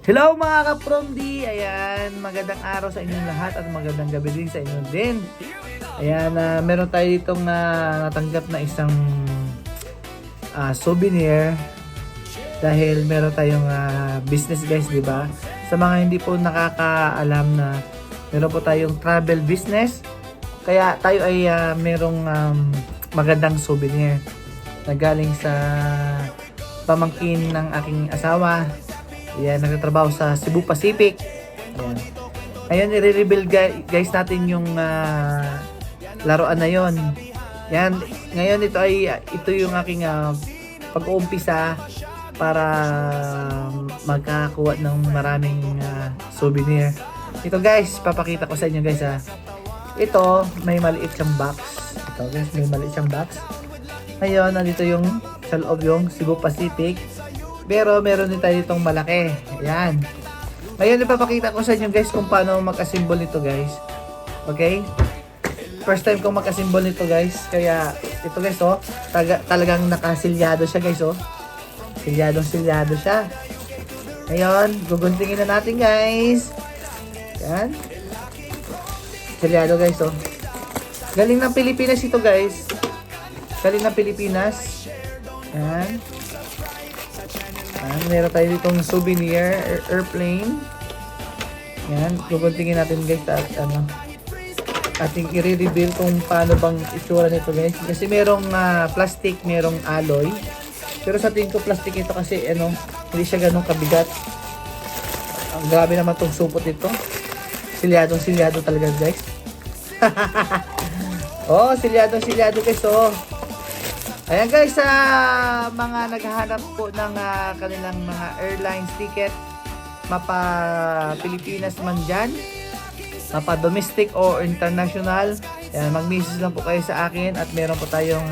Hello mga ka-Promdi! Ayan, magandang araw sa inyong lahat at magandang gabi din sa inyo din. Ayan, meron tayo ditong natanggap na isang souvenir dahil meron tayong business guys, di ba? Sa mga hindi po nakakaalam na meron po tayong travel business, kaya tayo ay merong magandang souvenir na galing sa pamangkin ng aking asawa. Yan, nagtatrabaho sa Cebu Pacific. Ayan. Ngayon, i-reveal guys natin yung laruan na yon. Yan, ngayon ito yung aking pag-uumpisa para magkakakuha ng maraming souvenir. Ito guys, papakita ko sa inyo guys ha. Ito, may maliit siyang box. Ito guys, may maliit siyang box. Ngayon, nandito yung sa loob yung Cebu Pacific. Pero meron din tayo itong malaki. Ayan. Ngayon ipapakita ko sa inyo guys kung paano mag-assemble nito guys. Okay? First time kong mag-assemble nito guys. Kaya ito guys oh. Talagang nakasilyado siya guys oh. Silyado siya. Ngayon, guguntingin na natin guys. Ayan. Silyado guys oh. Galing ng Pilipinas ito guys. Galing ng Pilipinas. Ayan. Meron tayo ditong souvenir airplane. Yan, guguntingin natin guys at ating i-reveal kung paano bang itsura nito guys. Kasi merong plastic, merong alloy. Pero sa tingin ko plastic ito kasi hindi siya ganun kabigat. Ang grabe naman tong supot nito. Silyado talaga guys. Oh, silyado guys oh. Ayan guys, sa mga naghahanap po ng kanilang mga airlines ticket, mapa Pilipinas man dyan, mapa domestic o international, ayan, mag-message lang po kayo sa akin at meron po tayong,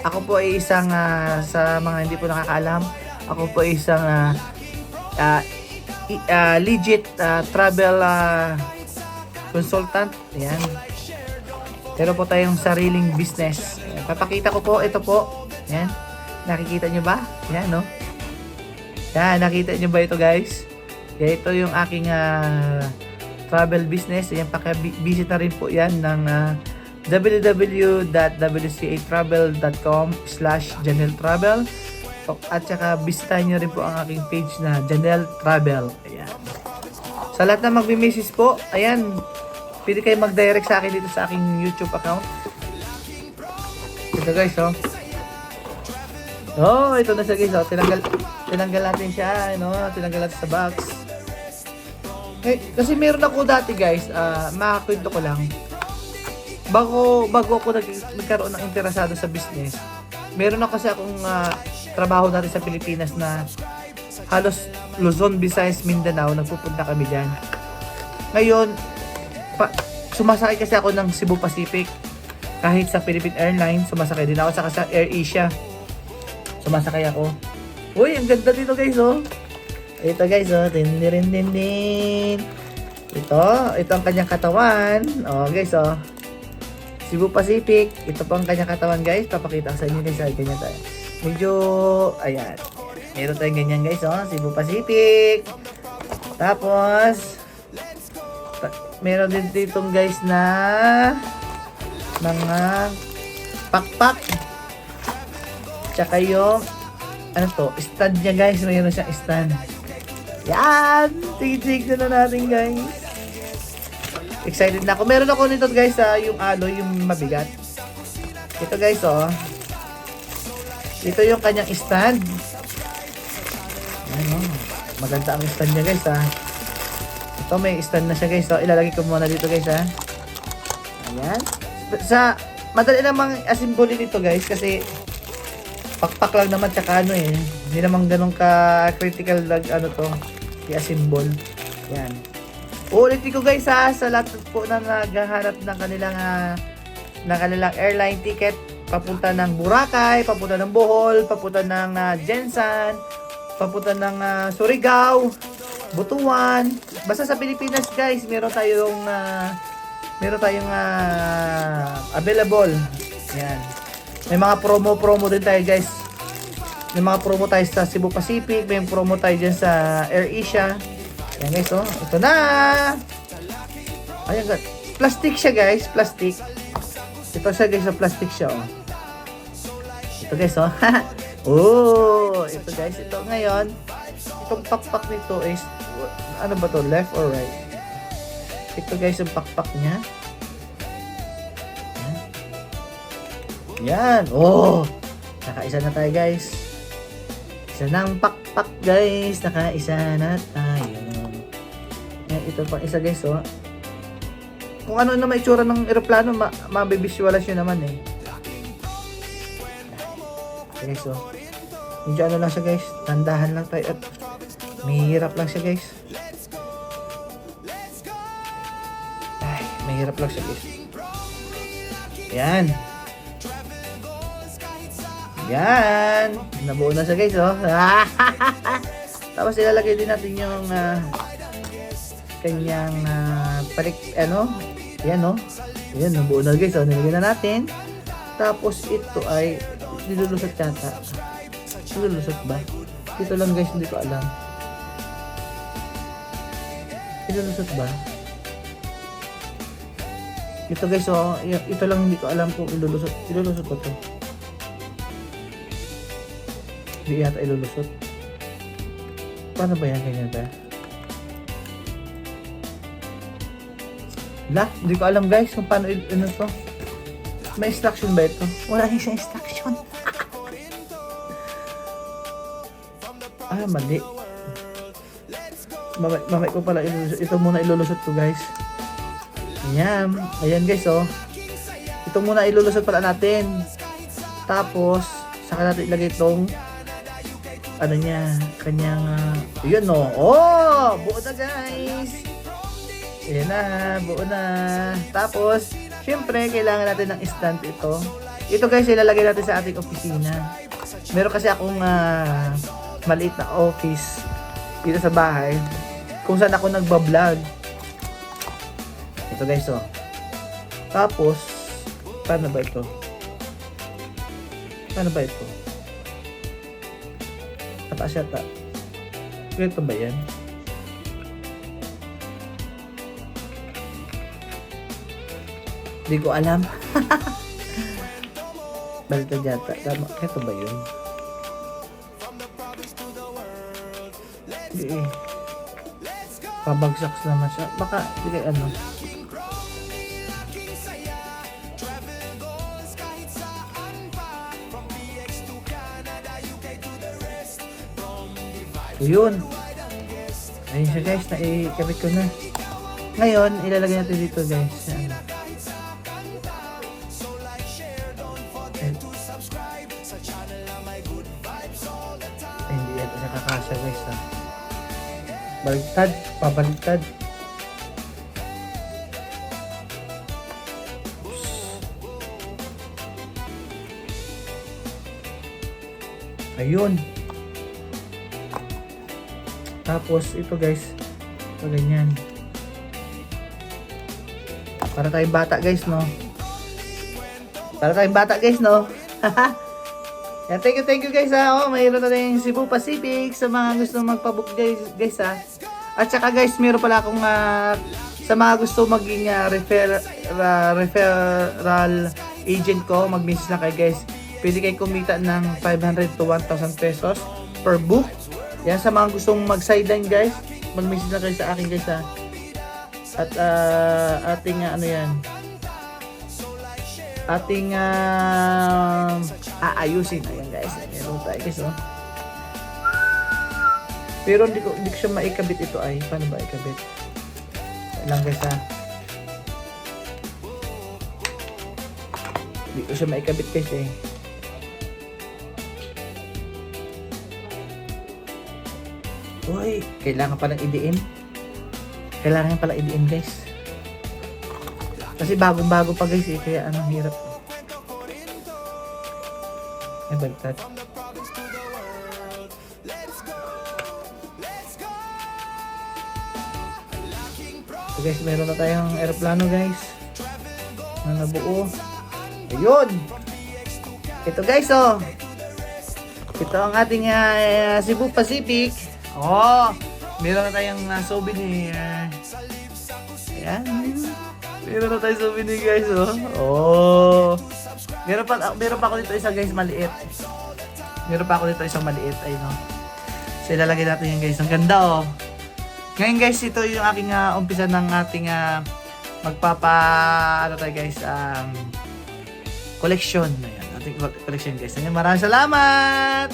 ako po ay isang, sa mga hindi po nakakaalam, ako po ay isang legit travel consultant, ayan. Meron po tayong sariling business. Ayan, papakita ko po, ito po. Ayan. Nakikita nyo ba? Ayan, no? Ayan, nakita nyo ba ito, guys? Ayan, ito yung aking travel business. Ayan, visit na rin po yan ng www.wcatravel.com/janeltravel at saka bisitahin nyo rin po ang aking page na Janel Travel. Ayan. Sa lahat na magme-message po, ayan, pwede kayo mag-direct sa akin dito sa aking YouTube account. Ito guys, oh. Oh, ito na siya guys, oh. Tinanggal natin siya, tinanggal natin sa box. Kasi meron ako dati guys, makakwento ko lang. Bago ako nagkaroon ng interesado sa business, meron ako kasi akong trabaho dati sa Pilipinas na halos Luzon, Visayas, Mindanao, nagpupunta kami dyan. Ngayon, sumasakay kasi ako ng Cebu Pacific. Kahit sa Philippine Airlines, sumasakay din ako. Saka sa Air Asia, sumasakay ako. Uy, ang ganda dito guys, oh. Ito guys, oh. Din. Ito ang kanyang katawan. Oh, guys, oh. Cebu Pacific. Ito po ang kanyang katawan, guys. Papakita ko sa inyo guys. Ganyan tayo. Medyo, ayan. Meron tayong ganyan guys, oh. Cebu Pacific. Tapos, meron din ditong guys na mga pakpak. Tsaka yung stand niya guys. Mayroon siyang stand. Yan! Tignan na natin guys. Excited na ako. Meron ako nito guys yung alloy, yung mabigat. Ito guys oh. Ito yung kanyang stand. Ano, maganda ang stand niya guys Ito may stand na siya guys. So, ilalagay ko muna dito guys Ayan. Madali namang assemble nito guys kasi pakpak lang naman tsaka hindi naman ganun ka critical to i-assemble. Ayan. Uulitin ko guys sa lahat po na naghahanap ng kanilang airline ticket papunta ng Boracay, papunta ng Bohol, papunta ng Jensan, papunta ng Surigao, Butuan. Basta sa Pilipinas guys, meron tayong available. Yan. May mga promo din tayo guys. May mga promo tayo sa Cebu Pacific, may promo tayo dyan sa AirAsia. Ayan guys, oh. Ito na! Ayan guys. Plastic siya guys, plastic. Ito siya guys, so plastic siya, oh. Ito guys, oh. Oh, ito guys, ito ngayon. Itong pakpak nito is, ano ba to, left or right? Ito guys, yung pakpak niya. Yan. Oh! Nakaisa na tayo guys. Isa ng pakpak guys. Nakaisa na tayo. Yan, ito pang isa guys, oh. Kung ano na may itsura ng eroplano, mabibisualize nyo naman eh. Okay, guys, oh. Medyo ano lang siya guys. Tandahan lang tayo at mahirap lang siya guys. Ay, mahirap lang siya guys. Yan. Yan. Nabuo na siya guys, oh. Tapos ilalagay din natin yung kanyang parik, ano. Yan, oh. Yan, nabuo na guys, oh. Nilagay na natin. Tapos ito ay nilulusot yata. Nilulusot ba? Ito lang guys, hindi ko alam. Nilulusot ba? Ito guys, oh. Ito lang hindi ko alam kung ilulusot. Ilulusot ko to. Hindi yata ilulusot. Paano ba yan? Ganyan ba? La, hindi ko alam guys kung paano ano to. May instruction ba ito? Wala rin siya instruction. Mali. Mamay ko pala ilulusot. Ito muna ilulusot ko guys. Ayan. Ayan guys, oh. Ito muna ilulusot pala natin. Tapos, saka natin ilagay itong ano niya, kanyang yun, no. Oh, buo na guys. Ayan na, buo na. Tapos syempre kailangan natin ng stand ito. Ito guys, ilalagay natin sa ating opisina. Meron kasi akong maliit na office dito sa bahay kung saan ako nagbablog. Ito guys, oh. Tapos paano ba ito? Paano ba ito? Pataas yata. Ito ba yan? Hindi ko alam. Baliktad yata. Tama. Ito ba yun? Hindi eh. Pabagsak naman siya. Baka, hindi kay ano. Yun. Ayun siya guys, naikabit ko na. Ngayon, ilalagay natin dito guys. Yan. Ay, hindi yan nakakasya guys, ha. Baliktad, pabaliktad. Ayun. Tapos ito guys, ito ganyan. Para tayong bata guys, no? Para tayong bata guys, no? Yeah, thank you guys, ha. Oh, mayroon na yung Cebu Pacific sa mga gusto magpabook guys, ha. At saka guys, mayroon pala akong sa mga gusto maging referral agent ko, mag-message lang kayo guys. Pwede kayo kumita ng 500 to 1,000 pesos per book. Yan, sa mga gustong mag-sideline guys, mag-message na kayo sa akin guys, ha. At ating ano yan, ating aayusin. Ayan guys, meron tayo guys, oh. Pero hindi ko siya maikabit ito ay. Paano ba ikabit? Lang guys, ha. Hindi ko siya maikabit guys eh. Uy, kailangan palang i-DM. Kailangan pala i-DM guys. Kasi bagong-bago pa guys eh, kaya anong hirap. Ay, baliktad. So guys, meron na tayong aeroplano guys na nabuo. Ayun! Ito guys, oh. Ito ang ating Cebu Pacific. Oh, meron na tayong souvenir. Ayan. Meron na tayong souvenir guys, oh. Oh. Meron pa ako dito isa guys, maliit. Meron pa ako dito isang maliit. Ayun, oh. So, ilalagay natin yan guys. Ang ganda, oh. Ngayon guys, ito yung aking umpisa ng ating ano tayo guys, collection. Ayan, ating collection guys. Ayan, maraming salamat!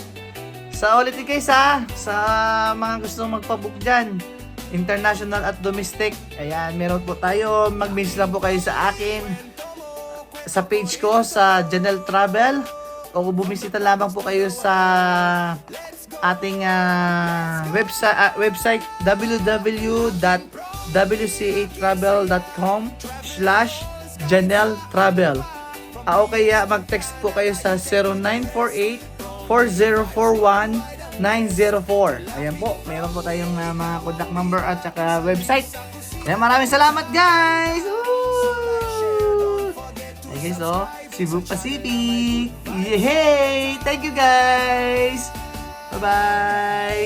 Sa ulit guys sa mga gustong magpabook dyan, international at domestic. Ayan, meron po tayo. Mag-message lang po kayo sa akin sa page ko sa Janelle Travel, o bumisita lamang po kayo sa ating website www.wcatravel.com/Janelle Travel. O kaya mag-text po kayo sa 0948-4041-904. Ayan po, meron po tayong mga contact number at saka website. Ayan, maraming salamat guys! Woo! Ayan guys, oh, Cebu Pacific! Yay! Thank you guys! Bye-bye!